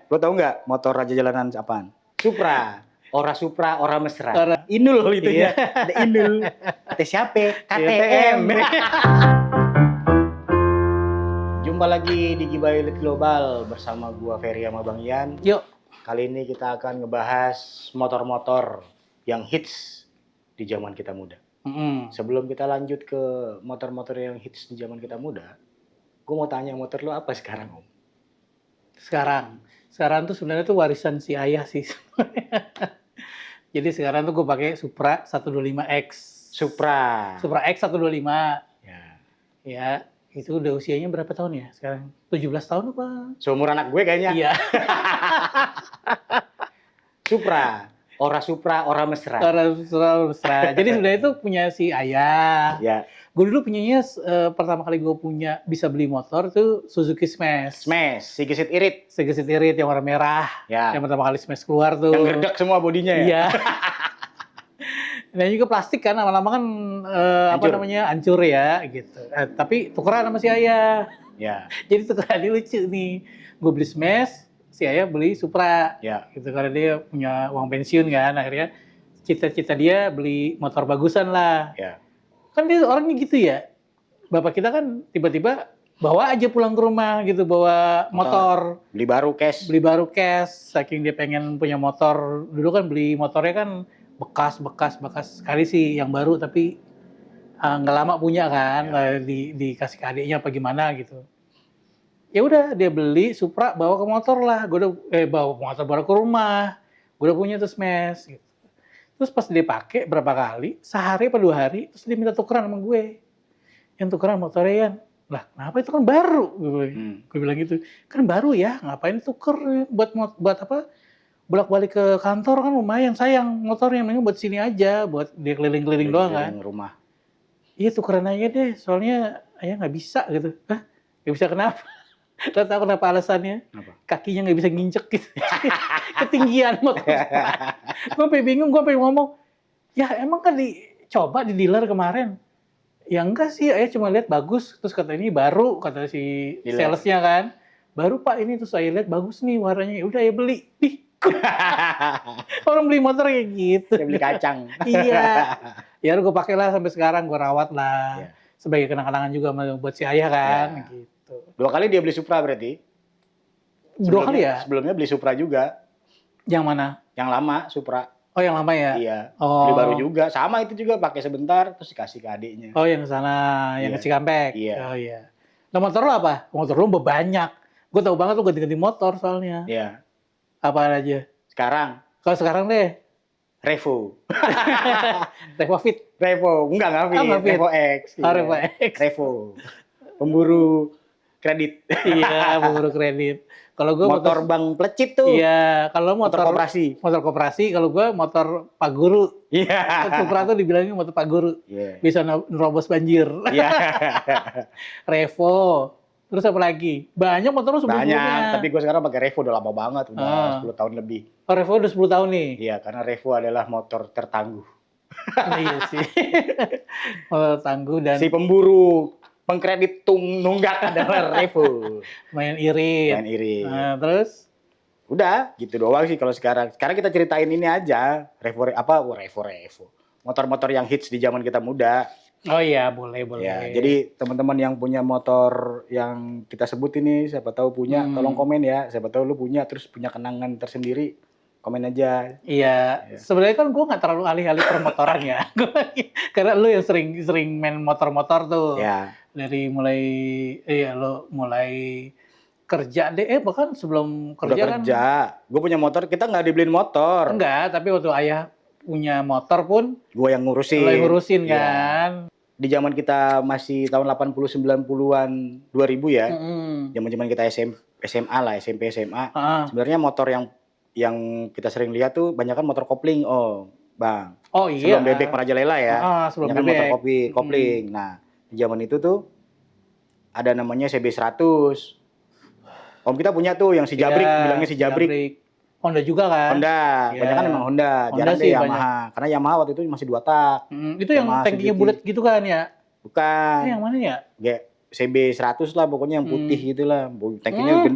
Lo tau nggak motor raja jalanan apaan? Supra. Ora mesra. Inul itu Iya. ya. Ada Inul. Kata siapa? KTM. Jumpa lagi di Gibai Elite Global bersama gua Ferry sama Bang Ian. Yuk. Kali ini kita akan ngebahas motor-motor yang hits di zaman kita muda. Sebelum kita lanjut ke motor-motor yang hits di zaman kita muda, gua mau tanya motor lo apa sekarang, Om? Sekarang tuh sebenarnya tuh warisan si ayah sih. Jadi sekarang tuh gue pakai Supra 125X. Supra X 125. Ya. Ya, itu udah usianya berapa tahun ya sekarang? 17 tahun apa? Seumur anak gue kayaknya. Iya. Supra, ora mesra. Mesra. Jadi sebenarnya itu punya si ayah. Ya. Gue dulu punyanya pertama kali gue bisa beli motor tuh Suzuki Smash. Si gesit irit. Si gesit irit yang warna merah. Ya. Yang pertama kali Smash keluar tuh. Yang gerdek semua bodinya ya. Iya. Dan juga plastik kan lama-lama kan hancur ya gitu. Tapi tukeran sama si ayah. Ya. Jadi tukeran ini lucu nih. Gue beli Smash, si ayah beli Supra. Ya. Gitu karena dia punya uang pensiun kan. Akhirnya cita-cita dia beli motor bagusan lah. Ya. Kan dia orangnya gitu ya. Bapak kita kan tiba-tiba bawa aja pulang ke rumah gitu, bawa motor. Beli baru cash. Saking dia pengen punya motor. Dulu kan beli motornya kan bekas sekali sih yang baru, tapi nggak lama punya kan. Ya. Dikasih ke adiknya apa gimana gitu. Ya udah dia beli Supra, bawa ke motor lah. Gue udah bawa motor baru ke rumah. Gue udah punya tuh Smash gitu. Terus pas dia pakai berapa kali, sehari apa 2 hari, terus dia minta tukeran sama gue. Yang tukeran motornya Yan. Lah, kenapa itu kan baru? Gue bilang gitu. Kan baru ya, ngapain tuker buat apa? Bolak-balik ke kantor kan lumayan, sayang motornya, mending buat sini aja, buat dia keliling-keliling doang kan. Rumah. Iya tukeran aja deh, soalnya ayah nggak bisa gitu. Hah? Nggak bisa kenapa? Lo tau kenapa alasannya? Apa? Kakinya nggak bisa nginjek gitu. Ketinggian motor. Gue sampai bingung, gue sampai ngomong, ya emang kan dicoba di dealer kemarin. Ya enggak sih, ayah cuma lihat bagus. Terus kata ini baru, kata si salesnya kan. Baru Pak ini, terus saya lihat bagus nih warnanya. Udah ya beli. Orang beli motor kayak gitu. Dia beli kacang. Iya. Ya gue pakai lah sampai sekarang, gue rawat lah. Yeah. Sebagai kenang-kenangan juga buat si ayah kan. Yeah. Gitu. 2 kali dia beli Supra berarti? 2 kali ya? Sebelumnya beli Supra juga. Yang mana? Yang lama, Supra. Oh yang lama ya? Iya. Beli baru juga. Sama itu juga pakai sebentar, terus dikasih ke adiknya. Oh yang sana, yang ke Cikampek? Iya. Oh iya. Nah motor lo apa? Motor lo banyak. Gue tahu banget lo ganti-ganti motor soalnya. Iya. Apa aja? Sekarang? Kalau sekarang deh? Revo. Revo Fit? Revo. Enggak Fit. Revo X. Oh, Revo X. Revo. Pemburu kredit. Iya, pemburu kredit. Kalau gue motor Bang Plecit tuh. Iya, kalau motor koperasi. Motor koperasi, kalau gue motor Pak Guru. Iya. Supra tuh dibilangnya motor Pak Guru. Iya. Bisa nerobos banjir. Iya. Revo. Terus apa lagi? Banyak motor lu sebelumnya. Banyak, tapi gue sekarang pakai Revo udah lama banget, udah 10 tahun lebih. Oh, Revo udah 10 tahun nih? Iya, karena Revo adalah motor tertangguh. Iya sih. Motor tangguh dan... Si pemburu pengkredit nunggak adalah Revo. Main irit. Nah, terus? Udah, gitu doang sih kalau sekarang. Sekarang kita ceritain ini aja. Revo. Motor-motor yang hits di zaman kita muda. Oh iya, boleh. Ya, jadi teman-teman yang punya motor yang kita sebut ini, siapa tahu punya, tolong komen ya. Siapa tahu lu punya, terus punya kenangan tersendiri, komen aja. Iya. Sebenarnya kan gue nggak terlalu ahli-ahli permotoran ya. Karena lu yang sering main motor-motor tuh. Ya. Dari lo mulai kerja deh, bahkan sebelum kerja kan. Udah kerja. Gue punya motor, kita nggak dibeliin motor. Enggak, tapi waktu ayah punya motor pun. Gue yang ngurusin. Lo yang ngurusin kan. Di zaman kita masih tahun 80 90-an 2000 ya. Zaman-zaman kita SMA lah, SMP SMA. Sebenarnya motor yang kita sering lihat tuh banyak kan motor kopling, Bang. Oh iya. Sebelum bebek merajalela ya. Sebelum bebek. Motor kopling. Nah, di zaman itu tuh ada namanya CB100. Om kita punya tuh yang si Jabrik, bilangnya si Jabrik. Honda juga kan? Honda, banyak kan memang Honda. Jarang deh Yamaha. Karena Yamaha waktu itu masih 2 tak. Itu yang tankinya bulat gitu kan ya? Bukan. Yang mana ya? CB100 lah pokoknya yang putih gitu lah. Tankinya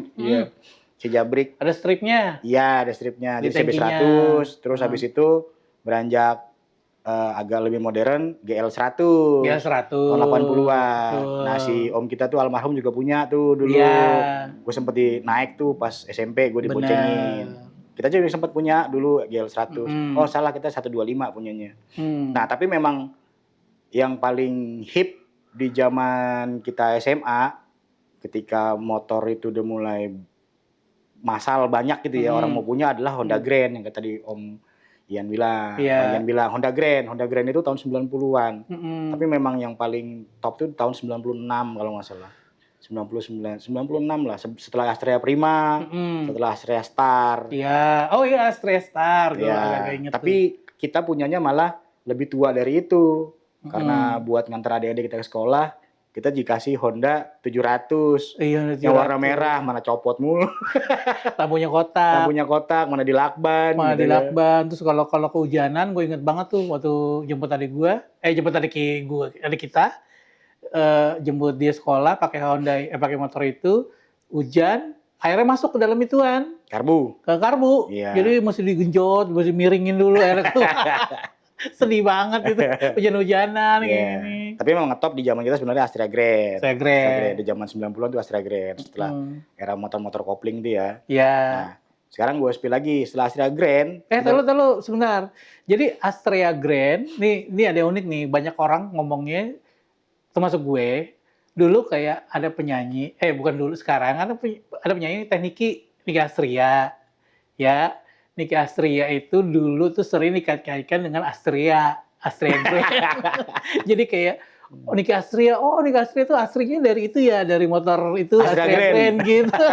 si Jabrik. Ada stripnya. Iya, ada stripnya. Di Jadi CB tankinya. 100, terus habis itu beranjak agak lebih modern GL 100. GL 100. Tahun 80-an. Betul. Nah, si om kita tuh almarhum juga punya tuh dulu. Iya. Gue sempet naik tuh pas SMP, gue diboncengin. Bener. Kita juga sempat punya dulu GL 100. Mm-mm. Oh, salah, kita 125 punyanya. Hmm. Nah, tapi memang yang paling hip di zaman kita SMA, ketika motor itu udah mulai massal banyak gitu ya, orang mau punya adalah Honda Grand yang tadi Om Ian bilang. Iya. Ian bilang Honda Grand itu tahun 90-an. Mm-mm. Tapi memang yang paling top itu tahun 96 kalau nggak salah. 96 lah, setelah Astrea Prima, setelah Astrea Star. Iya. Oh iya, Astrea Star. Gue Ya, agak inget tapi kita punyanya malah lebih tua dari itu. Karena buat nganter adik-adik kita ke sekolah, kita dikasih Honda 700. Iya, Yang warna merah, mana copot mulu. lampunya kotak. Lampunya kotak, mana di lakban. Mana gitu di ya. lakban. Terus kalau kehujanan, gue inget banget tuh waktu jemput adik gue, adik kita, jemput dia sekolah pakai pakai motor itu, hujan, airnya masuk ke dalam ituan. Karbu. Ke karbu. Iya. Jadi mesti digenjot, mesti miringin dulu airnya keluar. Sedih banget gitu, hujan-hujanan gini. Tapi memang ngetop di zaman kita sebenarnya Astrea Grand. Astrea Grand. Di zaman 90-an tuh Astrea Grand. Setelah era motor-motor kopling tuh ya. Iya. Nah, sekarang gue spill lagi setelah Astrea Grand. Tahu sebentar. Jadi Astrea Grand, ini ada yang unik nih, banyak orang ngomongnya, termasuk gue, dulu kayak ada penyanyi, bukan dulu, sekarang ada penyanyi Niki Astria, ya. Niki Astria itu dulu tuh sering dikait-kaitkan dengan Astrea Grand. Jadi kayak Niki Astria itu aslinya dari itu ya, dari motor itu Astrea Grand gitu.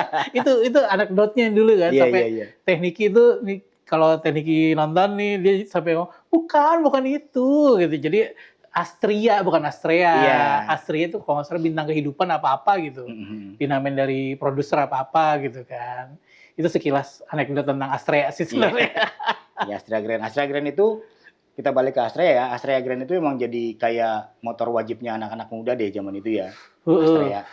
itu anekdotnya dulu kan, sampai Niki itu kalau Niki nonton nih dia sampai ngomong bukan itu gitu. Jadi Astria bukan Astrea. Astria itu kalau nggak salah bintang kehidupan apa-apa gitu. Dinamain dari produser apa-apa gitu kan. Itu sekilas anekdot tentang Astrea sih sebenarnya. Ya, Astrea Grand itu kita balik ke Astrea ya. Astrea Grand itu emang jadi kayak motor wajibnya anak-anak muda deh zaman itu ya. Astrea,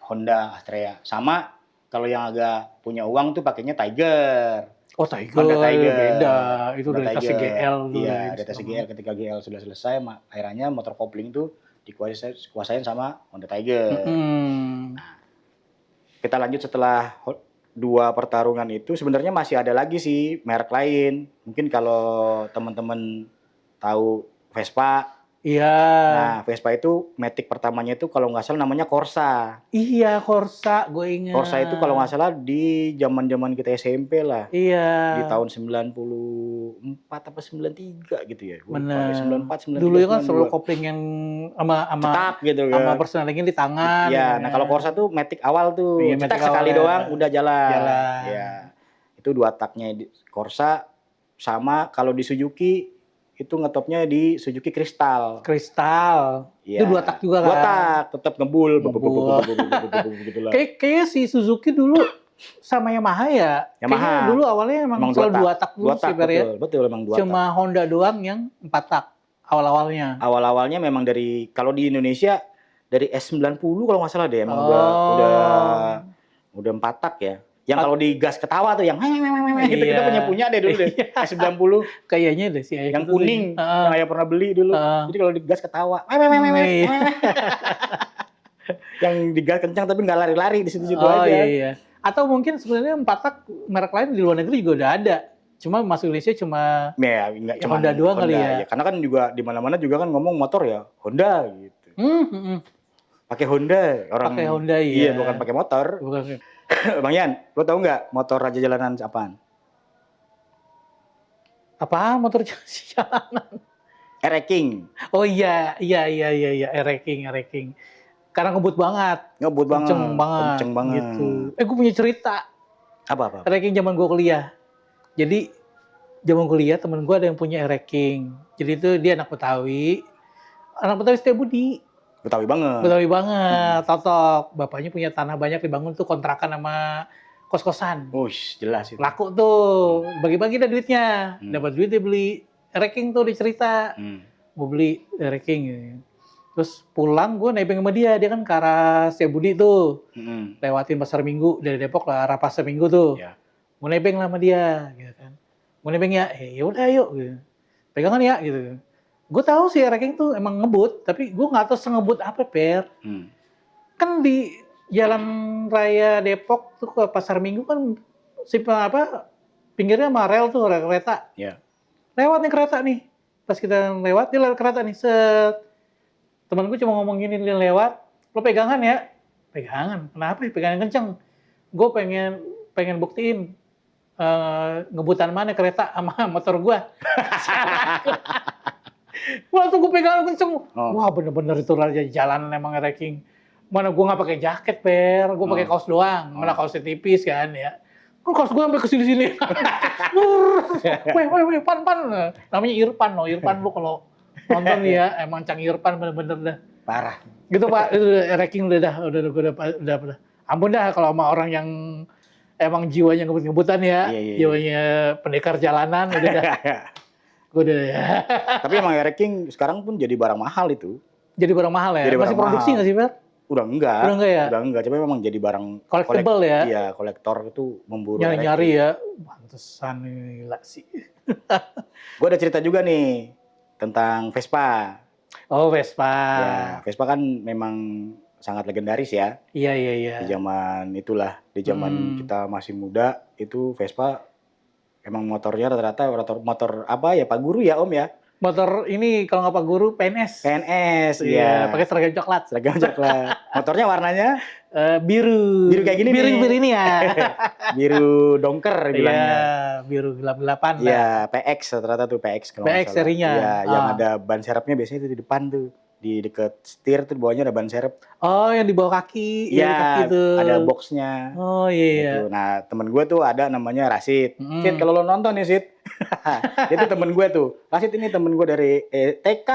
Honda, Astrea. Sama kalau yang agak punya uang tuh pakainya Tiger. Oh, Tiger. Honda Tiger. Beda. Itu dari atas GL dulu. Iya, dari atas GL. Ketika GL sudah selesai, akhirnya motor kopling itu dikuasain sama Honda Tiger. Nah, kita lanjut setelah 2 pertarungan itu sebenarnya masih ada lagi sih merek lain. Mungkin kalau teman-teman tahu Vespa. Iya. Nah, Vespa itu Matic pertamanya itu kalau nggak salah namanya Corsa. Iya, Corsa, gue ingat. Corsa itu kalau nggak salah di zaman-zaman kita SMP lah. Iya. Di tahun 94 apa 93 gitu ya. Benar. 94, 93. Dulu kan selalu kopling yang sama cetak gitu kan. Sama persnelingnya di tangan. Iya, nah kalau Corsa tuh Matic awal tuh. Iya, cetak Matic sekali awal doang udah jalan. Iya. Itu 2 taknya Corsa, sama kalau di Suzuki itu ngetopnya di Suzuki Crystal. Ya. Itu 2 tak juga kan? 2 tak, tetap ngebul. Gitu lah. Kayaknya si Suzuki dulu sama Yamaha ya. Kayaknya dulu awalnya emang selalu 2 tak dulu sih, betul, emang 2 tak. Cuma Honda doang yang 4 tak awal-awalnya. Awal-awalnya memang dari, kalau di Indonesia dari S90 kalau nggak salah deh, emang udah 4 tak ya. Yang kalau digas ketawa tuh yang kita punya deh dulu deh. S90 kayaknya deh sih yang kuning yang ayah pernah beli dulu. Jadi kalau digas ketawa. Yang digas kencang tapi nggak lari-lari di situ-situ aja. Iya. Atau mungkin sebenarnya 4 tak merek lain di luar negeri juga udah ada. Cuma masuk Indonesia cuma Honda doang kali ya. Karena kan juga di mana-mana juga kan ngomong motor ya Honda gitu. Pakai Honda orang. Pakai Honda iya. Iya, bukan pakai motor. Bukan. Bang Yan, lo tau nggak motor raja jalanan apaan? Apaan motor jalanan? R-King. Oh iya, R-King. Karena ngebut banget. Kenceng banget. Gitu. Gue punya cerita. Apa? R-King zaman gue kuliah. Jadi zaman kuliah temen gue ada yang punya R-King. Jadi itu dia anak Betawi. Anak Betawi Setiabudi. Betawi banget, totok. Bapaknya punya tanah banyak dibangun tuh kontrakan sama kos-kosan. Jelas itu. Laku tuh, bagi-bagi dah duitnya. Dapat duit dia beli R-King tuh, dia cerita. Mau beli R-King. Terus pulang gue nebeng sama dia kan ke arah Setiabudi tuh. Lewatin Pasar Minggu dari Depok lah arah Pasar Minggu tuh. Ya. Gue nebeng lah sama dia gitu kan. Gue nebeng ya, ya udah yuk gitu. Pegangan ya gitu. Gue tahu sih ranking tuh emang ngebut, tapi gue nggak tahu sengebut apa Per. Kan di Jalan Raya Depok tuh ke Pasar Minggu kan pinggirnya sama rel tuh rel kereta. Ya. Lewat nih kereta nih. Pas kita lewat dia lewat kereta nih set. Temen gue cuma ngomong gini dia lewat, lo pegangan ya? Pegangan. Kenapa ya? Pegangan kenceng. Gue pengen buktiin ngebutan mana kereta sama motor gue. Langsung gue pegangan kenceng. Wah bener-bener itu jalan emang ranking. Mana gue nggak pakai jaket Per, gue pakai kaos doang. Mana kaosnya tipis kan ya. Kaos gue sampai ke sini-sini. Weh, pan. Namanya Irfan lo kalau nonton ya, emang Cang Irfan bener-bener dah. Parah. Gitu Pak, ranking udah. Ampun dah kalau sama orang yang emang jiwanya ngebut-ngebutan ya, jiwanya pendekar jalanan udah dah. Udah ya. Tapi emang ranking sekarang pun jadi barang mahal itu. Jadi barang mahal ya? Masih produksi nggak sih Pak? Udah enggak ya? Udah enggak, tapi memang jadi barang collectible ya? Iya, kolektor itu memburu. Nyari-nyari ya, pantesan gila sih. Gue ada cerita juga nih tentang Vespa. Oh Vespa. Ya, Vespa kan memang sangat legendaris ya. Iya. Di zaman itulah, di zaman kita masih muda itu Vespa emang motornya rata-rata motor apa ya Pak Guru ya Om ya? Motor ini kalau nggak Pak Guru PNS. Iya. Pakai seragam coklat. Motornya warnanya biru. Biru kayak gini. Biru ini ya. Biru dongker bilangnya. Iya, biru gelap-gelapan. Iya, PX rata-rata tuh PX kalau PX serinya. Iya, yang ada ban serepnya biasanya itu di depan tuh. Di deket setir tuh di bawahnya ada ban serep. Oh, yang di bawah kaki. Iya, ada boxnya. Oh iya. Gitu. Nah, temen gue tuh ada namanya Rasid. Sid, kalau lo nonton nih Sid. Itu temen gue tuh. Rasid ini temen gue dari TK,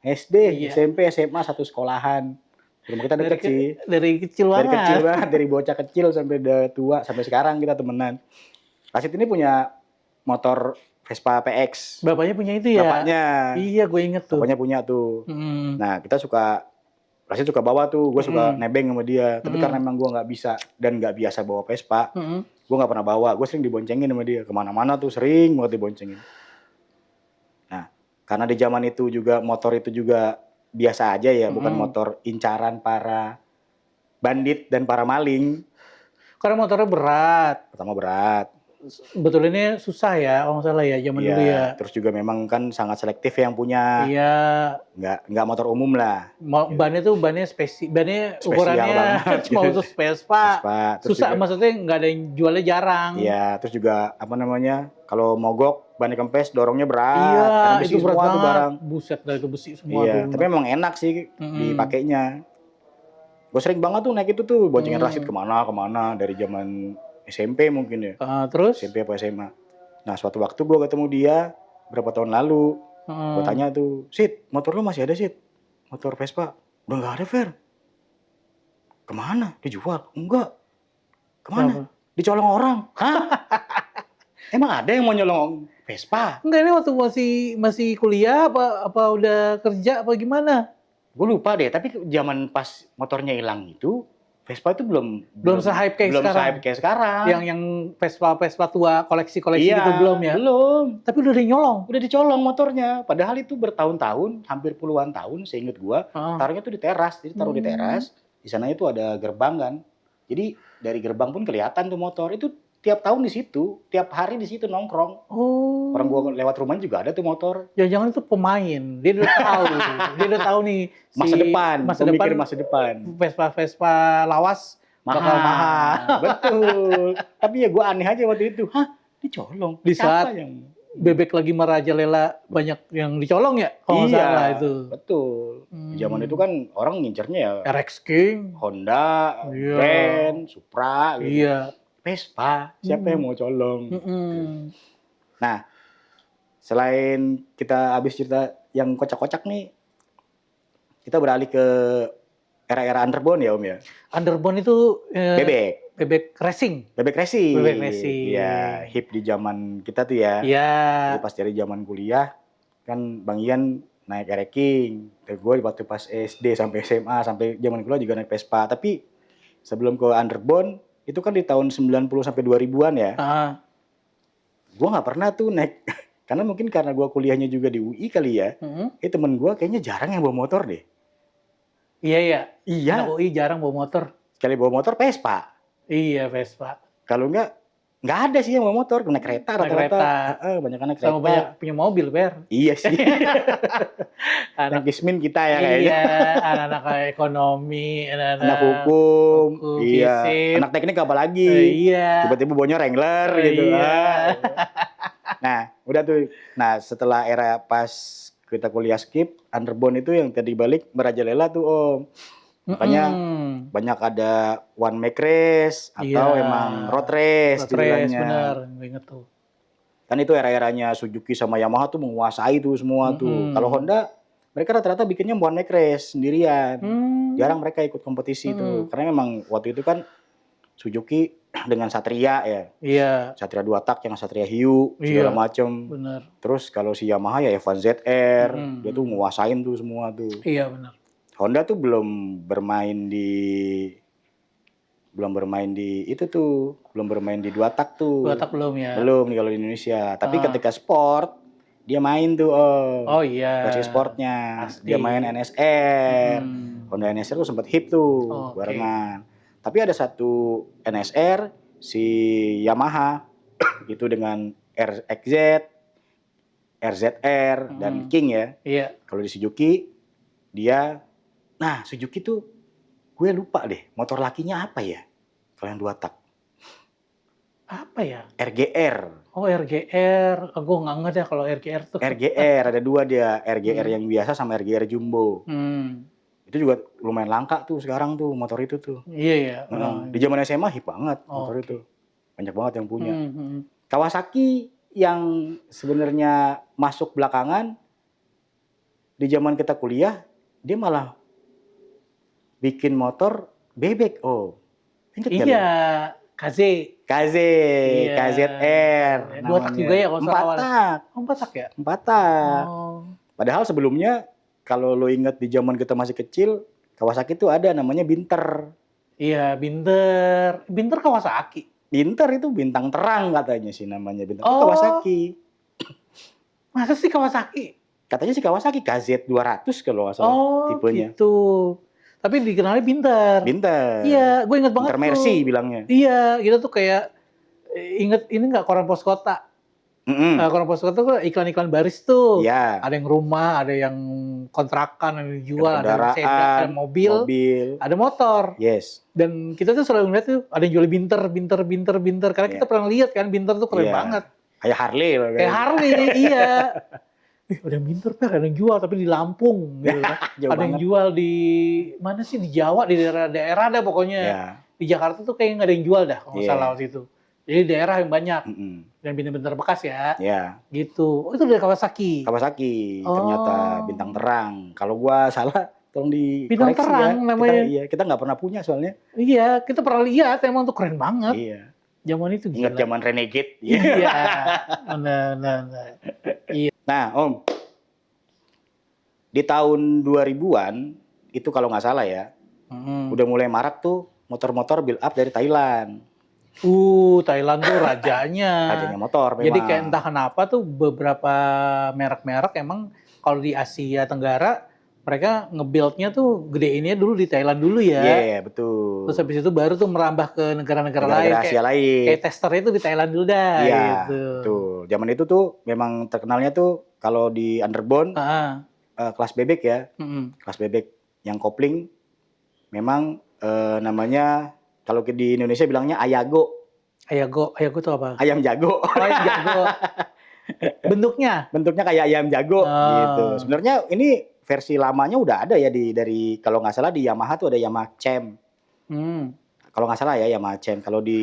SD, SMP, SMA, satu sekolahan. Rumah kita deket sih. Dari kecil banget. Dari bocah kecil sampai udah tua, sampai sekarang kita temenan. Rasid ini punya motor Vespa PX. Bapaknya punya itu ya? Bapaknya. Iya, gue inget tuh. Bapaknya punya tuh. Nah, Rasid suka bawa tuh. Gue suka nebeng sama dia. Tapi karena memang gue nggak bisa dan nggak biasa bawa Vespa, gue nggak pernah bawa. Gue sering diboncengin sama dia. Kemana-mana tuh sering banget diboncengin. Nah, karena di zaman itu juga motor itu juga biasa aja ya, bukan motor incaran para bandit dan para maling. Karena motornya berat. Pertama berat. Betulinnya susah ya, kalau nggak salah ya zaman dulu ya. Terus juga memang kan sangat selektif yang punya. Iya. Nggak motor umum lah. Bannya spesial ukurannya cuma khusus Vespa. Susah juga, maksudnya nggak ada yang jualnya jarang. Iya, terus juga kalau mogok ban kempes dorongnya berat. Iya, karena besi itu berat semua tuh barang. Buset dah itu besi semua. Iya, tapi memang enak sih dipakainya. Gue sering banget tuh naik itu tuh boncengan Rasid kemana dari zaman SMP mungkin ya. Terus? SMP apa SMA. Nah, suatu waktu gue ketemu dia berapa tahun lalu. Gue tanya tuh, Sid, motor lu masih ada Sid? Motor Vespa? Udah nggak ada, Fer. Kemana? Dijual? Enggak. Kemana? Dicolong orang. Hah? Emang ada yang mau nyolong Vespa? Enggak, ini waktu masih kuliah apa udah kerja apa gimana? Gue lupa deh, tapi zaman pas motornya hilang itu, Vespa itu belum se-hype kayak sekarang. Yang Vespa tua koleksi gitu belum ya? Belum. Tapi udah dicolong motornya. Padahal itu bertahun-tahun, hampir puluhan tahun seingat gua. Taruhnya tuh di teras. Jadi taruh di teras. Di sana itu ada gerbang kan. Jadi dari gerbang pun kelihatan tuh motor. Itu tiap tahun di situ, tiap hari di situ nongkrong. Oh. Orang gua lewat rumahnya juga ada tuh motor. Jangan-jangan itu pemain. Dia udah tahu. Dia udah tahu nih masa depan. Vespa lawas bakal mahal. Betul. Tapi ya gua aneh aja waktu itu. Hah? Dicolong. Di saat bebek lagi merajalela banyak yang dicolong ya? Kalau nggak salah itu. Betul. Zaman itu kan orang ngincernya ya RX King, Honda, Grand, Supra gitu. Iya. Vespa, siapa yang mau colong? Nah, selain kita habis cerita yang kocak-kocak nih, kita beralih ke era-era underbone ya Om ya? Underbone itu bebek racing. Bebek racing. Iya, hip di zaman kita tuh ya. Iya. Jadi pas dari zaman kuliah, kan Bang Ian naik Ere King. Gue waktu pas SD sampai SMA sampai zaman kuliah juga naik Vespa. Tapi sebelum ke Underbone itu kan di tahun 90 sampai 2000-an ya. Gue nggak pernah tuh naik karena mungkin karena gue kuliahnya juga di UI kali ya. Temen gue kayaknya jarang yang bawa motor deh. Iya. Iya. Anak UI jarang bawa motor. Sekali bawa motor Vespa. Iya, Vespa. Kalau nggak ada sih yang bawa motor, naik kereta rata-rata. Banyak anak kereta. Sama banyak punya mobil, Ber. Iya sih. Anak Gismin kita ya kayaknya. Iya, anak-anak ekonomi, anak hukum, iya. Fisip. Anak teknik apalagi. Iya. Tiba-tiba bawanya Wrangler gitu. Iya. Nah, udah tuh. Nah, setelah era pas kita kuliah skip, Underbone itu yang tadi balik merajalela tuh Om. Makanya banyak ada one make race atau emang road race. Road race, bener. Gue inget tuh. Kan itu era-eranya Suzuki sama Yamaha tuh menguasai tuh semua tuh. Kalau Honda, mereka rata-rata bikinnya one make race sendirian. Jarang mereka ikut kompetisi tuh. Karena memang waktu itu kan Suzuki dengan Satria ya. Iya. Satria 2 tak yang Satria Hiu segala macem. Bener. Terus kalau si Yamaha ya Evan ZR. Dia tuh nguasain tuh semua tuh. Iya bener. Honda tuh belum bermain di itu tuh, belum bermain di 2 tak tuh. 2 tak belum ya? Belum nih kalau di Indonesia. Tapi ketika sport, dia main tuh Oh iya. versi sportnya. Dia main NSR. Honda NSR tuh sempat hip tuh barengan. Tapi ada satu NSR si Yamaha itu dengan RXZ, RZR dan King ya. Iya. Kalau di Suzuki dia Suzuki tuh gue lupa deh motor lakinya apa ya kalau yang 2 tak. Apa ya? RGR. Oh RGR, gue nggak ngerti ya kalau RGR tuh. RGR ada 2 dia, RGR yang biasa sama RGR Jumbo. Itu juga lumayan langka tuh sekarang tuh motor itu tuh. Iya. Di zaman SMA hip banget motor itu, banyak banget yang punya. Kawasaki yang sebenarnya masuk belakangan di zaman kita kuliah dia malah bikin motor bebek. Ingat gak? Iya, KZ, KZR. 2 tak juga ya kalau 4 tak. 4 tak ya? 4 tak. Padahal sebelumnya kalau lo ingat di zaman kita masih kecil, Kawasaki itu ada namanya Binter. Iya, Binter. Binter Kawasaki. Binter itu bintang terang katanya sih namanya Binter. Kawasaki. Masa sih Kawasaki? Katanya sih Kawasaki KZ200 kalau nggak salah tipenya. Gitu. Tapi dikenalnya Binter. Iya, gue inget banget Binter Mercy bilangnya. Iya, gitu tuh kayak inget ini nggak koran pos kota. Koran pos kota tuh iklan-iklan baris tuh. Iya. Ada yang rumah, ada yang kontrakan, ada yang jual, ada yang sedan, ada mobil, ada motor. Yes. Dan kita tuh selalu ngeliat tuh ada yang jual Binter. Karena kita pernah lihat kan Binter tuh keren banget. Kayak Harley loh. Kayak Harley, iya. Ada yang Binter, ada yang jual tapi di Lampung gitu. Ada yang jual di mana sih, di Jawa, di daerah ada pokoknya. Di Jakarta tuh kayaknya nggak ada yang jual dah kalau nggak salah waktu itu. Jadi daerah yang banyak. Dan Binter bekas ya. Gitu. Itu dari Kawasaki. Ternyata bintang terang. Kalau gua salah tolong dikoreksi bintang terang ya. namanya. Kita nggak pernah punya soalnya. Iya, kita pernah lihat emang tuh keren banget. Iya. Zaman itu gila. Ingat zaman Renegade. Iya. Iya. Nah, Om. Di tahun 2000-an itu kalau nggak salah ya. Udah mulai marak tuh motor-motor build up dari Thailand. Thailand tuh rajanya. Rajanya motor memang. Jadi kayak entah kenapa tuh beberapa merek-merek emang kalau di Asia Tenggara mereka nge-build-nya tuh gedeinnya dulu di Thailand dulu ya. Iya, betul. Terus habis itu baru tuh merambah ke negara-negara lain. Asia lain. Kayak testernya itu di Thailand dulu dah. Iya, gitu. Betul. Zaman itu tuh memang terkenalnya tuh kalau di Underbone, kelas bebek ya. Kelas bebek yang kopling memang namanya kalau di Indonesia bilangnya Ayago. Ayago tuh apa? Ayam jago. Ayam jago. Bentuknya kayak ayam jago gitu. Sebenarnya ini versi lamanya udah ada ya dari kalau nggak salah di Yamaha tuh ada Yamaha Champ. Kalau nggak salah ya Yamaha Champ. Kalau di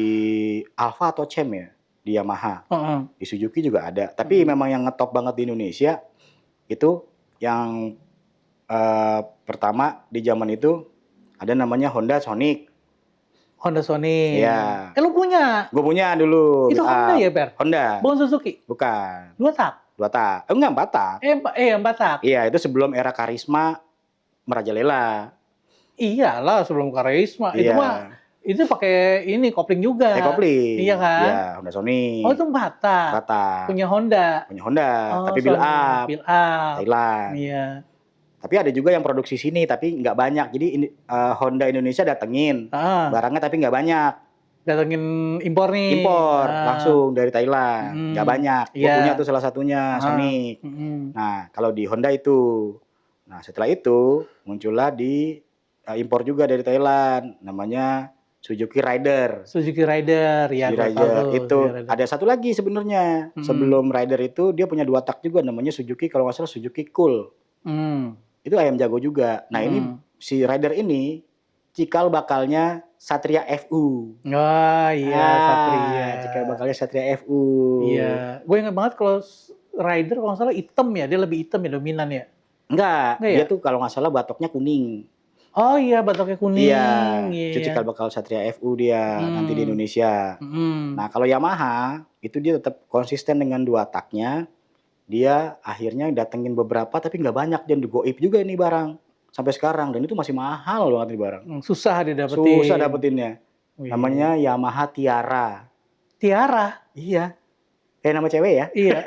Alfa atau Champ ya di Yamaha. Di Suzuki juga ada. Tapi memang yang ngetop banget di Indonesia itu yang pertama di zaman itu ada namanya Honda Sonic. Iya. Lu punya? Gue punya dulu. Itu Honda ya, Per? Honda. Bukan Suzuki? Bukan. 2 tak? 2 tak. Enggak 4 tak. 4 tak. Iya, itu sebelum era Karisma merajalela. Iyalah sebelum Karisma. Itu mah Iya. itu pakai ini kopling juga. Kopling. Iya kan? Iya, Honda Sonic. Oh, itu 4 tak. 4 tak. Punya Honda. Punya Honda, Oh, tapi build Sony. up. Build up. Thailand. Iya. Tapi ada juga yang produksi sini tapi nggak banyak. Jadi Honda Indonesia datengin barangnya tapi nggak banyak. Datengin impor nih. Impor langsung dari Thailand. Nggak banyak. Gue punya tuh salah satunya Sonic. Nah kalau di Honda itu. Nah setelah itu muncullah di impor juga dari Thailand. Namanya Suzuki Rider. Suzuki Rider ya. Suzuki Rider itu ada satu lagi sebenarnya. Sebelum Rider itu dia punya 2 tak juga namanya Suzuki kalau nggak salah Suzuki Cool. Itu ayam jago juga. Nah ini si Rider ini cikal bakalnya Satria FU. Oh iya Satria. Cikal bakalnya Satria FU. Iya. Gue ingat banget kalau Rider kalau nggak salah hitam ya. Dia lebih hitam ya dominan ya. Enggak dia ya? tuh kalau nggak salah batoknya kuning. Oh iya batoknya kuning. Iya. Itu cikal bakal Satria FU dia nanti di Indonesia. Nah kalau Yamaha itu dia tetap konsisten dengan 2 taknya. Dia akhirnya datengin beberapa tapi nggak banyak dan goib juga nih barang sampai sekarang dan itu masih mahal banget nih barang. Susah didapetin. Susah dapetinnya. Namanya Yamaha Tiara. Tiara? Iya. Kayak nama cewek ya? Iya.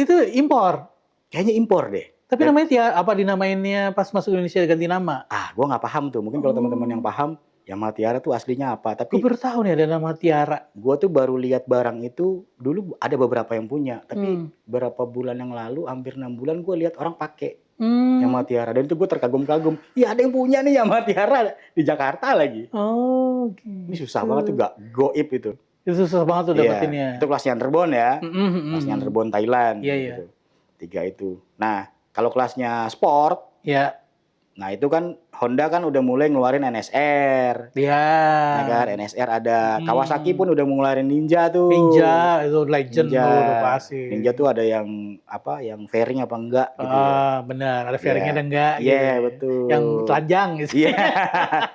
itu impor. Kayaknya impor deh. Tapi namanya Tiara apa dinamainnya pas masuk Indonesia ganti nama? Gua nggak paham tuh. Mungkin kalau teman-teman yang paham Yamaha Tiara tuh aslinya apa? Tapi gue baru tahu nih ada nama Tiara. Gua tuh baru lihat barang itu dulu ada beberapa yang punya, tapi beberapa bulan yang lalu, hampir 6 bulan gua lihat orang pakai Yamaha Tiara dan itu gua terkagum-kagum. Iya ada yang punya nih Yamaha Tiara di Jakarta lagi. Oh, gitu. Ini susah banget tuh gak goib itu. Itu susah banget tuh dapetinnya. Itu kelasnya Underbone ya. Kelasnya Underbone Thailand. Iya, gitu. 3 itu. Nah, kalau kelasnya sport, nah itu kan Honda kan udah mulai ngeluarin NSR. Iya. Nah kan NSR ada Kawasaki pun udah ngeluarin Ninja tuh. Ninja itu legend tuh udah pasti. Ninja tuh ada yang apa yang fairing apa enggak gitu. Benar, ada fairingnya ada enggak gitu. Iya, betul. Yang telanjang gitu. Iya.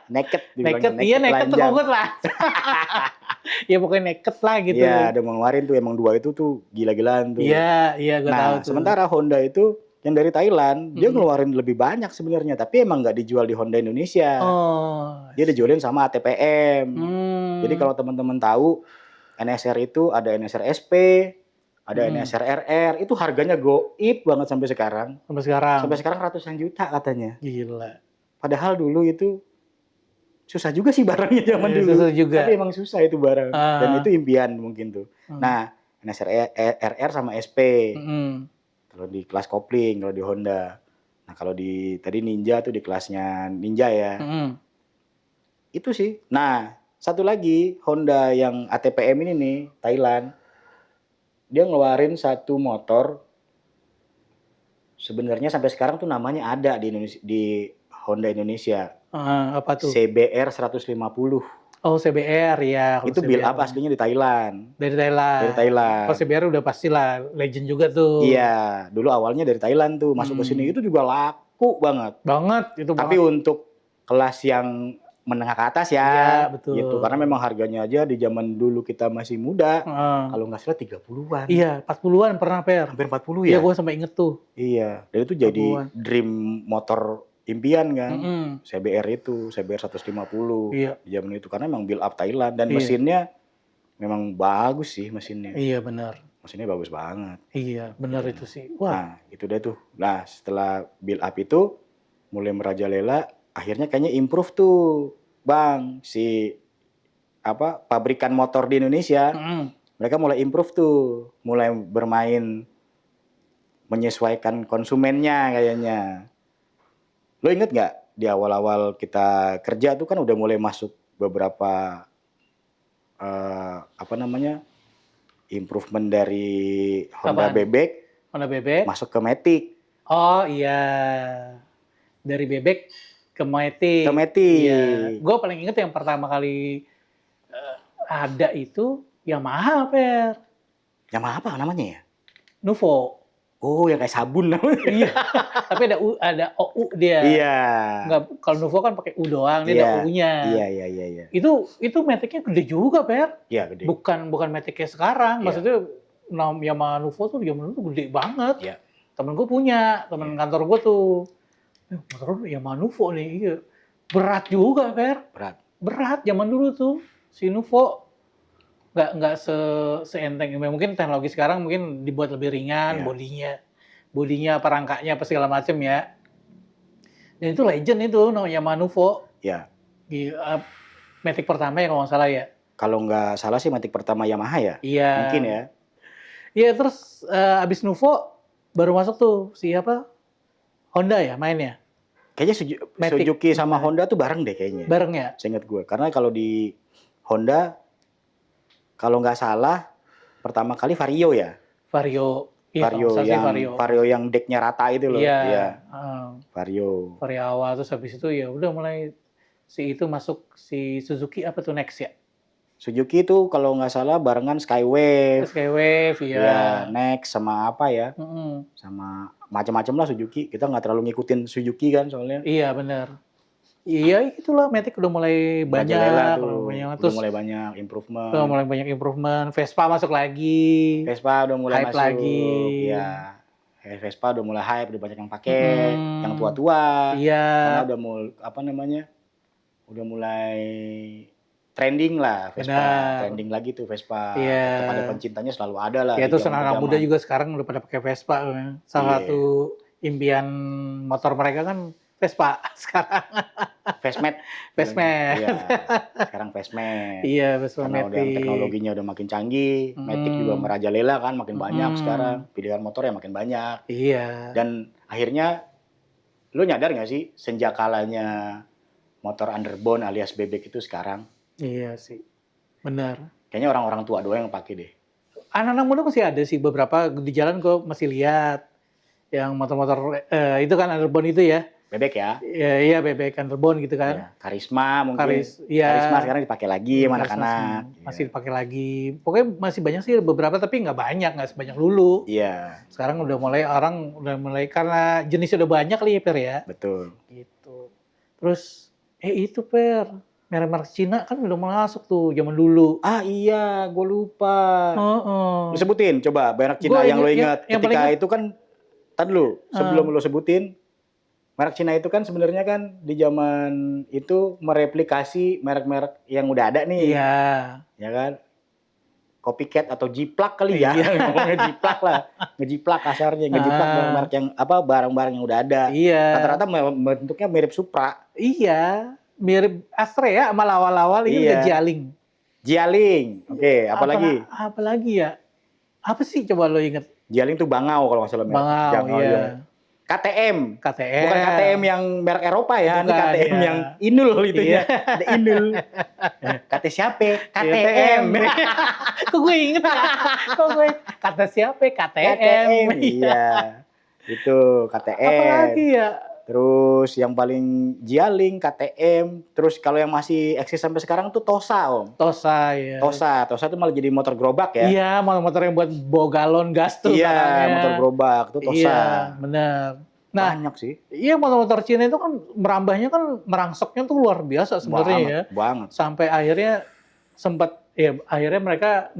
Naked naked. Iya, naked tersebut lah. Ya pokoknya naked lah gitu. Iya, ada mau ngeluarin tuh emang 2 itu tuh gila-gilaan tuh. Iya, gue tahu tuh. Sementara Honda itu yang dari Thailand, dia ngeluarin lebih banyak sebenarnya, tapi emang nggak dijual di Honda Indonesia. Dia dijualin sama ATPM. Jadi kalau teman-teman tahu, NSR itu ada NSR SP, ada NSR RR, itu harganya goib banget sampai sekarang. Sampai sekarang ratusan juta katanya. Gila. Padahal dulu itu susah juga sih barangnya zaman dulu. Susah juga. Tapi emang susah itu barang. Dan itu impian mungkin tuh. Nah, NSR RR sama SP. Kalau di kelas kopling, kalau di Honda. Nah, kalau di tadi Ninja tuh di kelasnya Ninja ya. Itu sih. Nah, satu lagi Honda yang ATPM ini nih, Thailand. Dia ngeluarin satu motor. Sebenarnya sampai sekarang tuh namanya ada di Indonesia, di Honda Indonesia. Apa tuh? CBR 150. Oh, CBR ya. Itu build up aslinya di Thailand. Dari Thailand. Kalau CBR udah pastilah legend juga tuh. Iya, dulu awalnya dari Thailand tuh masuk ke sini itu juga laku banget. Itu. Tapi untuk kelas yang menengah ke atas ya. Iya, betul. Gitu. Karena memang harganya aja di zaman dulu kita masih muda. Kalau nggak salah 30-an. Iya, 40-an pernah Hampir 40 ya. Iya, gue sampai inget tuh. Iya, dan itu jadi dream motor impian kan. CBR itu, CBR 150 di zaman itu karena memang build up Thailand dan mesinnya memang bagus sih mesinnya. Iya, benar. Mesinnya bagus banget. Iya, benar itu sih. Wah. Nah, itu deh tuh. Nah, setelah build up itu mulai merajalela, akhirnya kayaknya improve tuh, Bang, si pabrikan motor di Indonesia. Mereka mulai improve tuh, mulai bermain menyesuaikan konsumennya kayaknya. Lo inget nggak di awal-awal kita kerja tuh kan udah mulai masuk beberapa improvement dari Honda Bebek masuk ke Matic. Oh iya, dari Bebek ke Matic. Iya. Gue paling inget yang pertama kali ada itu Yamaha, Per. Yamaha apa namanya ya? Nuvo. Oh, yang kayak sabun namanya. Iya. Tapi ada OU dia. Iya. Enggak, kalau Nuvo kan pakai U doang, dia ada U-nya. Iya. Itu Matic-nya gede juga, Per. Iya, gede. Bukan Matic kayak sekarang. Maksudnya Yamaha Nuvo tuh zaman dulu tuh gede banget. Iya. Temen gue punya, temen kantor gue tuh. Motor lu Yamaha Nuvo nih, iya. Berat juga, Fer. Berat zaman dulu tuh, si Nuvo. Nggak seenteng, mungkin teknologi sekarang mungkin dibuat lebih ringan, bodinya, perangkanya, apa segala macem ya. Dan itu legend itu, Yamaha Nuvo. Iya. Matic pertama ya kalau nggak salah ya. Kalau nggak salah sih Matic pertama Yamaha ya? Iya. Mungkin ya. Iya, terus abis Nuvo baru masuk tuh siapa? Honda ya mainnya? Kayaknya Suzuki sama Honda tuh bareng deh kayaknya. Bareng ya? Seingat gue. Karena kalau di Honda, kalau nggak salah, pertama kali Vario ya? Vario. Iya, Vario yang decknya rata itu loh. Iya. Vario awal, terus habis itu ya udah mulai si Suzuki apa tuh next ya? Suzuki itu kalau nggak salah barengan Skywave, ya. Next sama apa ya, sama macam-macam lah Suzuki. Kita nggak terlalu ngikutin Suzuki kan soalnya. Iya benar. Iya itulah Matic udah mulai banyak, udah mulai banyak improvement. Vespa masuk lagi. Vespa udah mulai hype masuk lagi. Iya. Vespa udah mulai hype, udah banyak yang pakai, yang tua-tua. Iya. Karena udah udah mulai trending lah Vespa. Trending lagi tuh Vespa. Iya. Kepada pencintanya selalu ada lah. Ya terus anak muda juga sekarang udah pada pakai Vespa. Salah satu impian motor mereka kan Vespa sekarang. Vesmet. Iya, sekarang Vesmet. Iya, Vespa karena Matic. udah teknologinya udah makin canggih, Matic juga merajalela kan, makin banyak sekarang. Pilihan motor ya makin banyak. Iya. Dan akhirnya, lu nyadar nggak sih senjakalanya motor underbone alias bebek itu sekarang? Iya sih, benar. Kayaknya orang-orang tua doang yang pakai deh. Anak-anak muda masih ada sih beberapa di jalan gue masih lihat yang motor-motor itu kan underbone itu ya. Bebek ya? Iya bebek underbone gitu kan. Ya, Karisma mungkin. Iya. Karisma sekarang dipakai lagi sama anak-anak. Masih dipakai lagi. Pokoknya masih banyak sih beberapa tapi nggak banyak, nggak sebanyak dulu. Iya. Sekarang udah mulai karena jenisnya udah banyak kali ya Per ya. Betul. Gitu. Terus itu Per, merek-merek Cina kan udah masuk tuh zaman dulu. Ah iya, gue lupa. Lu sebutin coba merek Cina yang lo ingat ketika itu kan. Tadi dulu sebelum lo sebutin. Merek Cina itu kan sebenarnya kan di zaman itu mereplikasi merek-merek yang udah ada nih. Iya. Ya kan? Copycat atau jiplak kali ya. Ngomongnya jiplak lah. Ngejiplak kasarnya. Ngejiplak merek yang barang-barang yang udah ada. Iya. Rata-rata bentuknya mirip Supra. Iya. Mirip Astrea sama awal-awal ini udah Jialing. Oke, apalagi? Apalagi ya? Apa sih coba lo inget? Jialing tuh Bangau kalau nggak salah. Bangau, iya. KTM. Bukan KTM yang merek Eropa ya, ini KTM yang Inul gitu ya. Ada Inul. Kata siapa? KTM. Kok gue inget ya? Kata siapa? KTM. Iya. Itu KTM. Apa lagi ya? Terus yang paling Jialing, KTM. Terus kalau yang masih eksis sampai sekarang tuh Tosa, Om. Tosa, ya. Tosa tuh malah jadi motor gerobak ya. Iya, motor yang buat bawa galon gas tuh. Iya, motor gerobak tuh Tosa. Iya, benar. Nah, banyak sih. Iya, motor-motor Cina itu kan merambahnya kan merangsoknya tuh luar biasa sebenarnya ya. Banget. Sampai akhirnya akhirnya mereka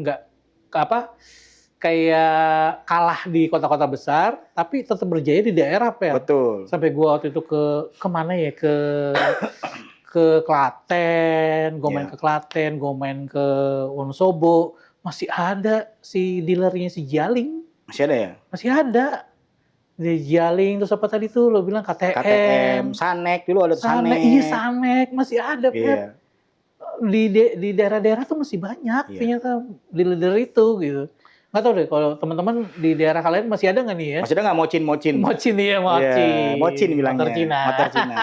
kayak kalah di kota-kota besar, tapi tetap berjaya di daerah, Per. Betul. Sampai gua waktu itu kemana ya, ke Klaten, gua main ke Klaten, gua main ke Wonosobo, masih ada si dealernya si Jialing. Masih ada ya? Masih ada. Di Jialing, terus apa tadi tuh lo bilang KTM, Sanek dulu ada Sanek. Iya Sanek, masih ada, Per. Di daerah-daerah tuh masih banyak ternyata dealer itu gitu. Nggak tahu deh kalau teman-teman di daerah kalian masih ada nggak nih ya? Masih ada nggak Mocin? Mocin iya, Mocin. Mocin bilangnya. Motor Cina.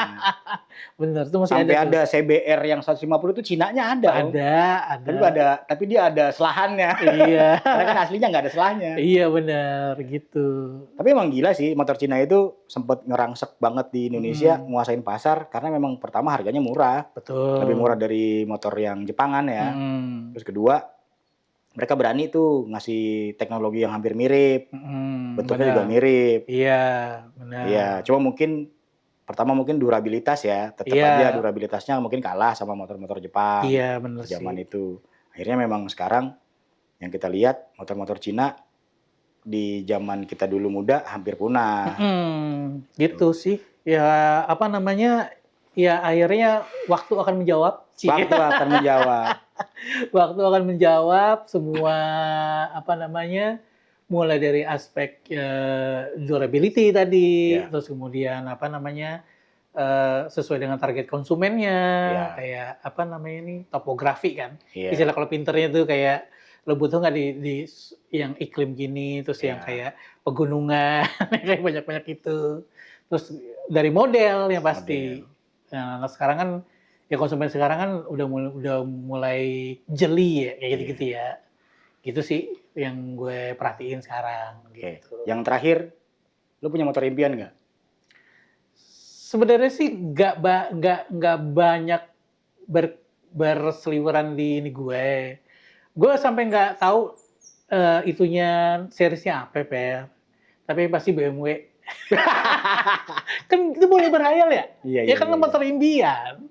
Bener, itu masih sampai ada. Sampai ada CBR yang 150 itu Cinanya ada. Ada. Tapi dia ada selahannya. Iya. Karena kan aslinya nggak ada selahnya. Iya bener, gitu. Tapi emang gila sih, motor Cina itu sempat ngerangsek banget di Indonesia, nguasain pasar, karena memang pertama harganya murah. Betul. Lebih murah dari motor yang Jepangan ya. Terus kedua, mereka berani tuh ngasih teknologi yang hampir mirip, bentuknya juga mirip. Iya, benar. Iya, cuma pertama mungkin durabilitas ya, tetap aja durabilitasnya mungkin kalah sama motor-motor Jepang. Iya, benar sih. Zaman itu. Akhirnya memang sekarang yang kita lihat motor-motor Cina di zaman kita dulu muda hampir punah. Gitu sih. Ya apa namanya? Ya akhirnya waktu akan menjawab. Waktu akan menjawab. Waktu akan menjawab semua apa namanya? Mulai dari aspek durability tadi, Ya. terus kemudian apa namanya? Sesuai dengan target konsumennya, Ya. kayak apa namanya ini topografi kan. Iya. Istilah kalau pinternya tuh kayak lo butuh nggak di yang iklim gini, terus yang Iya. kayak pegunungan, kayak banyak-banyak itu. Terus dari model yang pasti. Nah, sekarang kan ya konsumen sekarang kan udah mulai jeli ya kayak gitu-gitu ya. Gitu sih yang gue perhatiin sekarang Oke. gitu. Yang terakhir, lu punya motor impian nggak? Sebenarnya sih nggak banyak berseliweran di ini gue. Gue sampai nggak tahu itunya seriesnya apa, Per. Tapi pasti BMW. Kan itu boleh berhayal ya? Iya, Ya kan motor impian.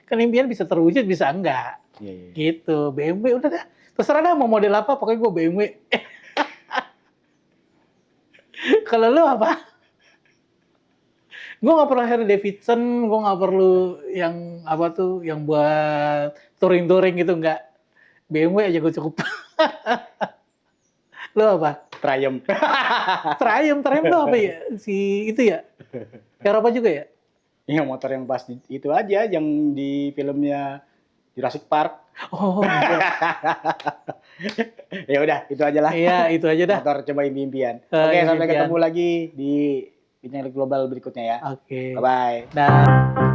Kan impian bisa terwujud, bisa enggak. Iya. Gitu. BMW udah dah. Terserah dah mau model apa, pokoknya gue BMW. Kalau lu apa? Gue nggak perlu Harley Davidson, gue nggak perlu yang apa tuh, yang buat touring gitu, nggak. BMW aja gue cukup. Lo apa? Triumph. Triumph tuh apa ya? Si itu ya? Eropa juga ya? Iya, motor yang pas itu aja, yang di filmnya Jurassic Park. Oh, Ya udah, itu aja lah. iya itu aja dah. Motor coba impian. Oke, Impian. sampai ketemu lagi di Bincang Global berikutnya ya. Oke. Bye-bye. Dah.